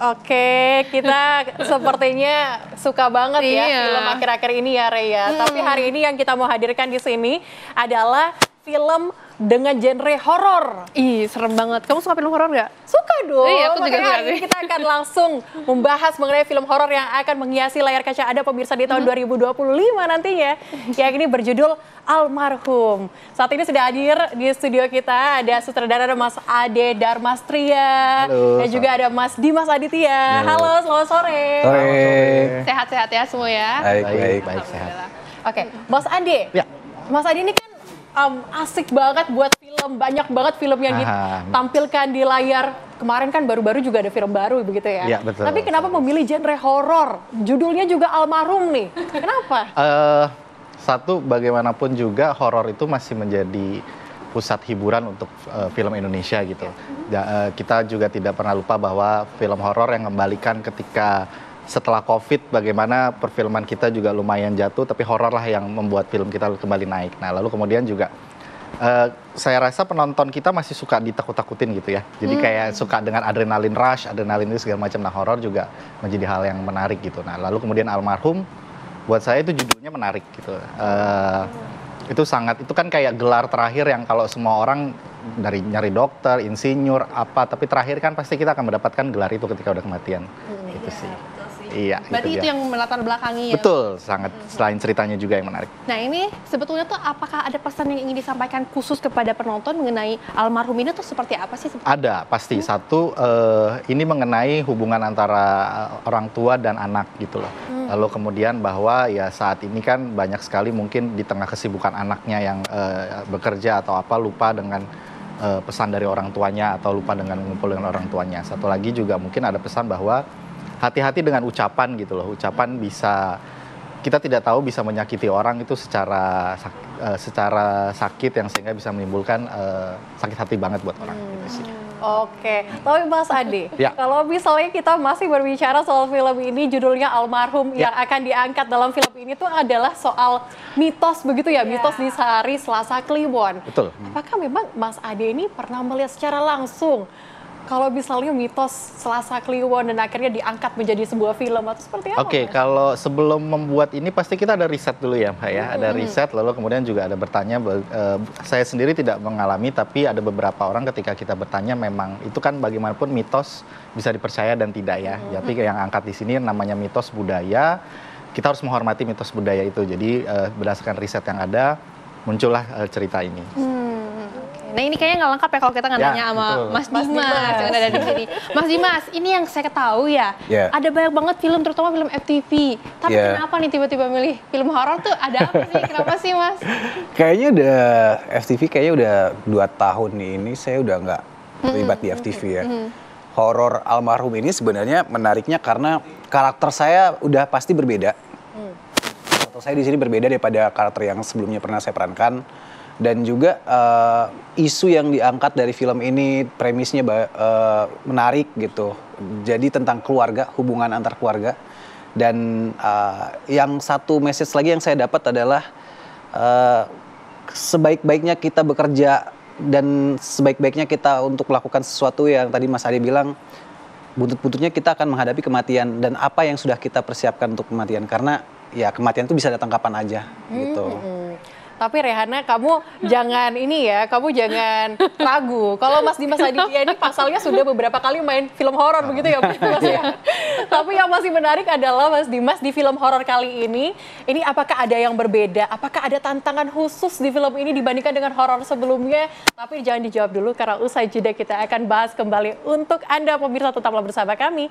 Oke, kita sepertinya suka banget ya film akhir-akhir ini ya, Raya. Tapi hari ini yang kita mau hadirkan di sini adalah film dengan genre horor. Ih, serem banget. Kamu suka film horor nggak? Suka dong. Iya, aku juga Makanya suka hari ini kita akan langsung membahas mengenai film horor yang akan menghiasi layar kaca Anda pemirsa di tahun 2025 nantinya. Yang ini berjudul Almarhum. Saat ini sudah hadir di studio kita ada sutradara Mas Ade Darmastria. Halo, dan juga ada Mas Dimas Aditya. Halo, selamat sore. Sore. Sehat-sehat ya semua ya. Baik, sehat. Oke, Mas Ade. Ya. Mas Ade ini kan asik banget buat film, banyak banget film yang ditampilkan di layar. Kemarin kan baru-baru juga ada film baru begitu ya. Iya, betul. Tapi kenapa memilih genre horor? Judulnya juga Almarhum nih. Kenapa? Satu, bagaimanapun juga horor itu masih menjadi pusat hiburan untuk film Indonesia gitu. Kita juga tidak pernah lupa bahwa film horor yang kembalikan ketika setelah COVID, bagaimana perfilman kita juga lumayan jatuh, tapi horor lah yang membuat film kita kembali naik. Nah, lalu kemudian juga saya rasa penonton kita masih suka ditakut-takutin gitu ya. Jadi kayak suka dengan adrenalin rush, adrenalin itu segala macam. Nah, horor juga menjadi hal yang menarik gitu. Nah, lalu kemudian Almarhum, buat saya itu judulnya menarik gitu. Itu kan kayak gelar terakhir yang kalau semua orang dari nyari dokter, insinyur, apa, tapi terakhir kan pasti kita akan mendapatkan gelar itu ketika udah kematian. Itu sih. Iya, berarti itu yang melatar belakangi ya? Betul, sangat. Selain ceritanya juga yang menarik. Nah, ini sebetulnya tuh apakah ada pesan yang ingin disampaikan khusus kepada penonton mengenai almarhum ini tuh seperti apa sih? Ada, pasti. Satu, ini mengenai hubungan antara orang tua dan anak gitu loh. Lalu kemudian bahwa ya saat ini kan banyak sekali mungkin di tengah kesibukan anaknya yang bekerja atau apa, lupa dengan pesan dari orang tuanya atau lupa dengan mengumpul dengan orang tuanya. Satu lagi juga mungkin ada pesan bahwa hati-hati dengan ucapan gitu loh. Ucapan bisa, kita tidak tahu bisa menyakiti orang itu secara sakit yang sehingga bisa menimbulkan sakit hati banget buat orang gitu sih. Oke, tapi Mas Ade, Ya. kalau misalnya kita masih berbicara soal film ini, judulnya Almarhum, yang akan diangkat dalam film ini tuh adalah soal mitos begitu ya, mitos di Sehari Selasa Kliwon. Betul. Apakah memang Mas Ade ini pernah melihat secara langsung kalau misalnya mitos Selasa Kliwon dan akhirnya diangkat menjadi sebuah film atau seperti apa? Oke, kalau sebelum membuat ini pasti kita ada riset dulu ya Mbak ya. Ada riset, lalu kemudian juga ada bertanya. Saya sendiri tidak mengalami, tapi ada beberapa orang ketika kita bertanya memang itu kan bagaimanapun mitos bisa dipercaya dan tidak ya. Tapi yang angkat di sini namanya mitos budaya. Kita harus menghormati mitos budaya itu. Jadi berdasarkan riset yang ada, muncullah cerita ini. Nah, ini kayaknya nggak lengkap ya kalau kita nggak nanya sama Mas Dimas yang ada di sini. Mas Dimas, ini yang saya ketahui ya, ada banyak banget film, terutama film FTV. Tapi kenapa nih tiba-tiba milih film horor tuh? Ada apa sih? Kenapa sih, Mas? Kayaknya udah FTV, kayaknya udah 2 tahun nih ini saya udah nggak terlibat di FTV ya. Horor Almarhum ini sebenarnya menariknya karena karakter saya udah pasti berbeda. Karakter saya di sini berbeda daripada karakter yang sebelumnya pernah saya perankan. Dan juga isu yang diangkat dari film ini premisnya menarik gitu. Jadi tentang keluarga, hubungan antar keluarga. Dan yang satu message lagi yang saya dapat adalah sebaik-baiknya kita bekerja dan sebaik-baiknya kita untuk melakukan sesuatu yang tadi Mas Ade bilang, buntut-buntutnya kita akan menghadapi kematian dan apa yang sudah kita persiapkan untuk kematian. Karena ya kematian itu bisa datang kapan aja gitu. Tapi Rehana, kamu jangan ini ya, kamu jangan ragu. Kalau Mas Dimas Aditya ini pasalnya sudah beberapa kali main film horor begitu ya, Mas ya. Tapi yang masih menarik adalah Mas Dimas di film horor kali ini apakah ada yang berbeda? Apakah ada tantangan khusus di film ini dibandingkan dengan horor sebelumnya? Tapi jangan dijawab dulu karena usai jeda kita akan bahas kembali untuk Anda pemirsa, tetaplah bersama kami